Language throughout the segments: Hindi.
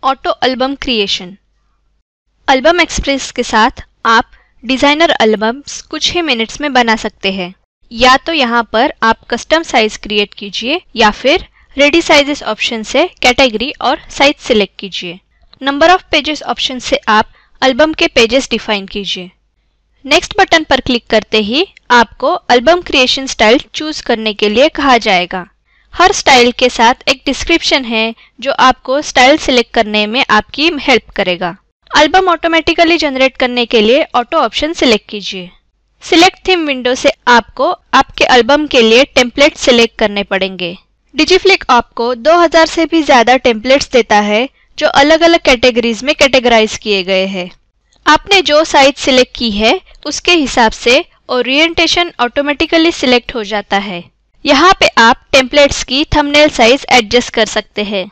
Auto album creation. Album express के साथ आप डिज़ाइनर एल्बम्स कुछ ही मिनट्स में बना सकते हैं। या तो यहाँ पर आप कस्टम साइज क्रिएट कीजिए या फिर रेडी साइजेस ऑप्शन से कैटेगरी और साइज सिलेक्ट कीजिए। नंबर ऑफ पेजेस ऑप्शन से आप एल्बम के पेजेस डिफाइन कीजिए। नेक्स्ट बटन पर क्लिक करते ही आपको एल्बम क्रिएशन स्टाइल चूज करने के लिए कहा जाएगा। हर स्टाइल के साथ एक डिस्क्रिप्शन है जो आपको स्टाइल सिलेक्ट करने में आपकी हेल्प करेगा। एल्बम ऑटोमेटिकली जनरेट करने के लिए ऑटो ऑप्शन सिलेक्ट कीजिए। सिलेक्ट थीम विंडो से आपको आपके एल्बम के लिए टेम्पलेट सिलेक्ट करने पड़ेंगे। डिजिफ्लिक आपको 2000 से भी ज़्यादा टेम्पलेट्स देता है जो अलग अलग कैटेगरीज में कैटेगराइज किए गए हैं। आपने जो साइज सिलेक्ट की है उसके हिसाब से ओरिएंटेशन ऑटोमेटिकली सिलेक्ट हो जाता है। यहाँ पे आप टेम्पलेट्स की थंबनेल साइज एडजस्ट कर सकते हैं।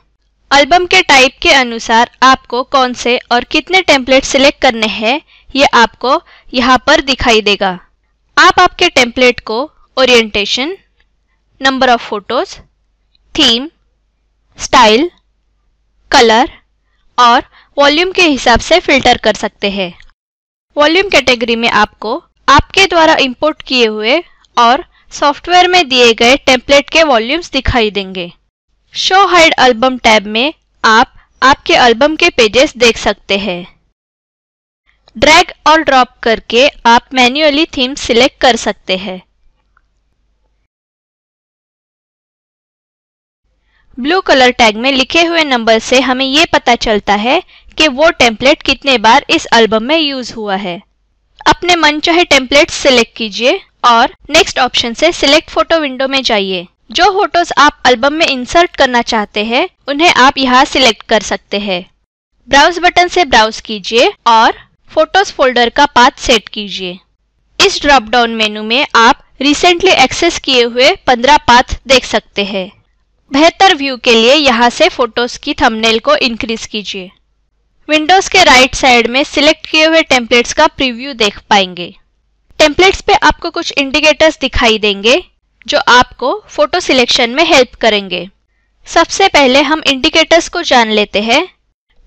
एल्बम के टाइप के अनुसार आपको कौन से और कितने टेम्पलेट सिलेक्ट करने हैं ये आपको यहाँ पर दिखाई देगा। आप आपके टेम्पलेट को orientation, number of photos, theme, style, colour और वॉल्यूम के हिसाब से फिल्टर कर सकते हैं। वॉल्यूम कैटेगरी में आपको आपके द्वारा इंपोर्ट किए हुए और सॉफ्टवेयर में दिए गए टेम्पलेट के वॉल्यूम्स दिखाई देंगे। शो हाइड एल्बम टैब में आप आपके एल्बम के पेजेस देख सकते हैं। ड्रैग और ड्रॉप करके आप मैन्युअली थीम सिलेक्ट कर सकते हैं। ब्लू कलर टैग में लिखे हुए नंबर से हमें ये पता चलता है कि वो टेम्पलेट कितने बार इस एल्बम में यूज हुआ है। अपने मनचाहे टेम्पलेट सिलेक्ट कीजिए और नेक्स्ट ऑप्शन से सिलेक्ट फोटो विंडो में जाइए। जो फोटोज आप एल्बम में इंसर्ट करना चाहते हैं उन्हें आप यहाँ सिलेक्ट कर सकते हैं। ब्राउज बटन से ब्राउज कीजिए और फोटोज फोल्डर का पाथ सेट कीजिए। इस ड्रॉप डाउन मेनू में आप रिसेंटली एक्सेस किए हुए 15 पाथ देख सकते हैं। बेहतर व्यू के लिए यहाँ से फोटोज की थंबनेल को इंक्रीज कीजिए। विंडोज के राइट साइड में सिलेक्ट किए हुए टेम्पलेट्स का प्रीव्यू देख पाएंगे। टेम्पलेट्स पे आपको कुछ इंडिकेटर्स दिखाई देंगे जो आपको फोटो सिलेक्शन में हेल्प करेंगे। सबसे पहले हम इंडिकेटर्स को जान लेते हैं।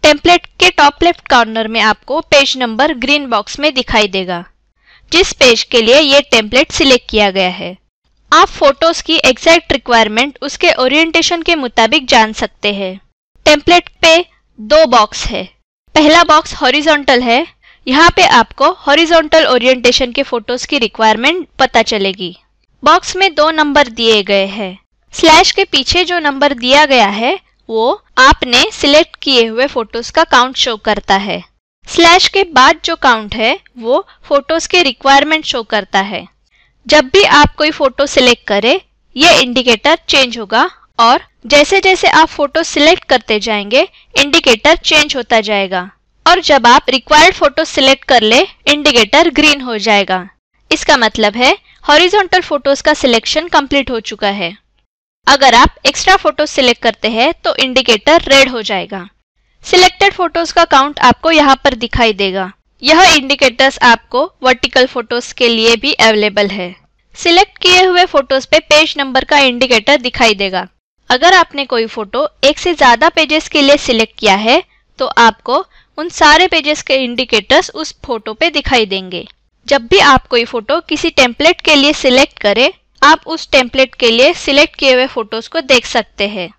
टेम्पलेट के टॉप लेफ्ट कॉर्नर में आपको पेज नंबर ग्रीन बॉक्स में दिखाई देगा जिस पेज के लिए ये टेम्पलेट सिलेक्ट किया गया है। आप फोटोज की एग्जैक्ट रिक्वायरमेंट उसके ओरिएंटेशन के मुताबिक जान सकते हैं। टेम्पलेट पे 2 बॉक्स है। पहला बॉक्स हॉरिजॉन्टल है। यहाँ पे आपको हॉरिजॉन्टल ओरिएंटेशन के फोटोज की रिक्वायरमेंट पता चलेगी। बॉक्स में 2 नंबर दिए गए हैं। स्लैश के पीछे जो नंबर दिया गया है वो आपने सिलेक्ट किए हुए फोटोज का काउंट शो करता है। स्लैश के बाद जो काउंट है वो फोटोज के रिक्वायरमेंट शो करता है। जब भी आप कोई फोटो सिलेक्ट करें ये इंडिकेटर चेंज होगा और जैसे जैसे आप फोटो सिलेक्ट करते जाएंगे इंडिकेटर चेंज होता जाएगा और जब आप रिक्वायर्ड फोटो सिलेक्ट कर ले इंडिकेटर ग्रीन हो जाएगा। इसका मतलब है हॉरिजॉन्टल फोटोज का सिलेक्शन कंप्लीट हो चुका है। अगर आप एक्स्ट्रा फोटो सिलेक्ट करते हैं तो इंडिकेटर रेड हो जाएगा। सिलेक्टेड फोटोज का काउंट आपको यहाँ पर दिखाई देगा। यह इंडिकेटर्स आपको वर्टिकल फोटोज के लिए भी अवेलेबल है। सिलेक्ट किए हुए फोटोज पे पेज नंबर का इंडिकेटर दिखाई देगा। अगर आपने कोई फोटो एक से ज्यादा पेजेस के लिए सिलेक्ट किया है तो आपको उन सारे पेजेस के इंडिकेटर्स उस फोटो पे दिखाई देंगे। जब भी आप कोई फोटो किसी टेम्पलेट के लिए सिलेक्ट करें आप उस टेम्पलेट के लिए सिलेक्ट किए हुए फोटोज को देख सकते हैं।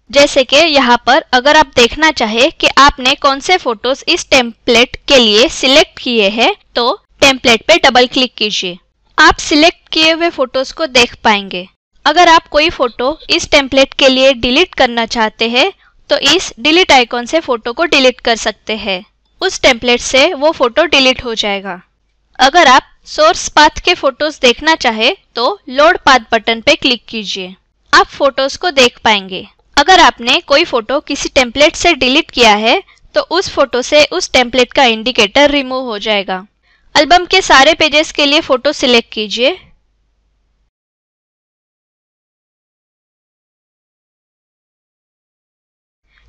जैसे कि यहाँ पर अगर आप देखना चाहे कि आपने कौन से फोटोज इस टेम्पलेट के लिए सिलेक्ट किए हैं तो टेम्पलेट पे डबल क्लिक कीजिए। आप सिलेक्ट किए हुए फोटोज को देख पाएंगे। अगर आप कोई फोटो इस टेम्पलेट के लिए डिलीट करना चाहते हैं तो इस डिलीट आइकॉन से फोटो को डिलीट कर सकते हैं। उस टेम्पलेट से वो फोटो डिलीट हो जाएगा। अगर आप सोर्स पाथ के फोटोज देखना चाहे तो लोड पाथ बटन पे क्लिक कीजिए। आप फोटोज को देख पाएंगे। अगर आपने कोई फोटो किसी टेम्पलेट से डिलीट किया है तो उस फोटो से उस टेम्पलेट का इंडिकेटर रिमूव हो जाएगा। एल्बम के सारे पेजेस के लिए फोटो सिलेक्ट कीजिए।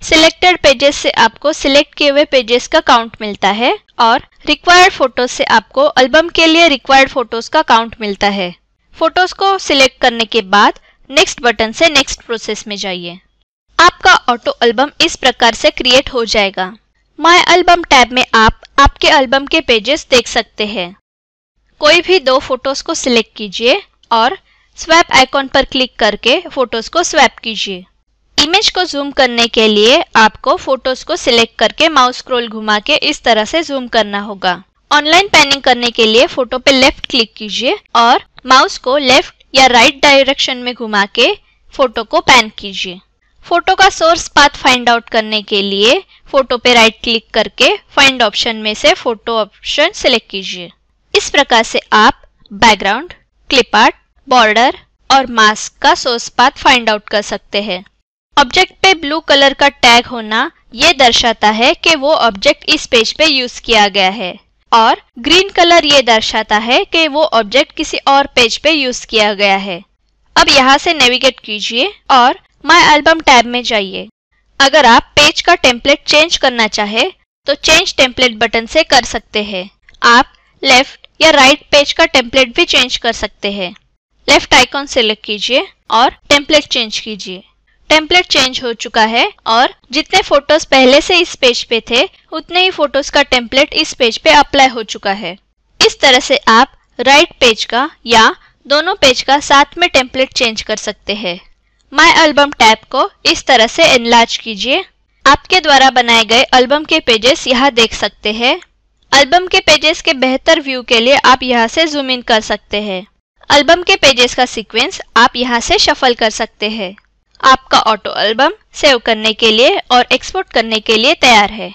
सिलेक्टेड पेजेस से आपको सिलेक्ट किए हुए पेजेस का काउंट मिलता है और रिक्वायर्ड फोटोज से आपको एल्बम के लिए रिक्वायर्ड फोटोज का काउंट मिलता है। फोटोज को सिलेक्ट करने के बाद नेक्स्ट बटन से नेक्स्ट प्रोसेस में जाइए। आपका ऑटो एल्बम इस प्रकार से क्रिएट हो जाएगा। माय एल्बम टैब में आप आपके एल्बम के पेजेस देख सकते हैं। कोई भी दो फोटोज को सिलेक्ट कीजिए और स्वैप आइकॉन पर क्लिक करके फोटोज को स्वैप कीजिए। इमेज को जूम करने के लिए आपको फोटोज को सिलेक्ट करके माउस स्क्रॉल घुमा के इस तरह से जूम करना होगा। ऑनलाइन पैनिंग करने के लिए फोटो पे लेफ्ट क्लिक कीजिए और माउस को लेफ्ट या राइट डायरेक्शन में घुमा के फोटो को पैन कीजिए। फोटो का सोर्स पाथ फाइंड आउट करने के लिए फोटो पे राइट क्लिक करके फाइंड ऑप्शन में से फोटो ऑप्शन सिलेक्ट कीजिए। इस प्रकार से आप बैकग्राउंड, क्लिप आर्ट, बॉर्डर और मास्क का सोर्स पाथ फाइंड आउट कर सकते हैं। ऑब्जेक्ट पे ब्लू कलर का टैग होना ये दर्शाता है कि वो ऑब्जेक्ट इस पेज पे यूज किया गया है और ग्रीन कलर ये दर्शाता है कि वो ऑब्जेक्ट किसी और पेज पे यूज किया गया है। अब यहाँ से नेविगेट कीजिए और माय एल्बम टैब में जाइए। अगर आप पेज का टेम्पलेट चेंज करना चाहे तो चेंज टेम्पलेट बटन से कर सकते हैं। आप लेफ्ट या राइट पेज का टेम्पलेट भी चेंज कर सकते हैं। लेफ्ट आइकॉन सिलेक्ट कीजिए और टेम्पलेट चेंज कीजिए। टेम्पलेट चेंज हो चुका है और जितने फोटोज पहले से इस पेज पे थे उतने ही फोटोज का टेम्पलेट इस पेज पे अप्लाई हो चुका है। इस तरह से आप राइट पेज का या दोनों पेज का साथ में टेम्पलेट चेंज कर सकते हैं। माय एल्बम टैब को इस तरह से एनलार्ज कीजिए। आपके द्वारा बनाए गए एल्बम के पेजेस यहाँ देख सकते हैं। एल्बम के पेजेस के बेहतर व्यू के लिए आप यहाँ से जूम इन कर सकते हैं। एल्बम के पेजेस का सीक्वेंस आप यहाँ से शफल कर सकते हैं। आपका ऑटो एल्बम सेव करने के लिए और एक्सपोर्ट करने के लिए तैयार है।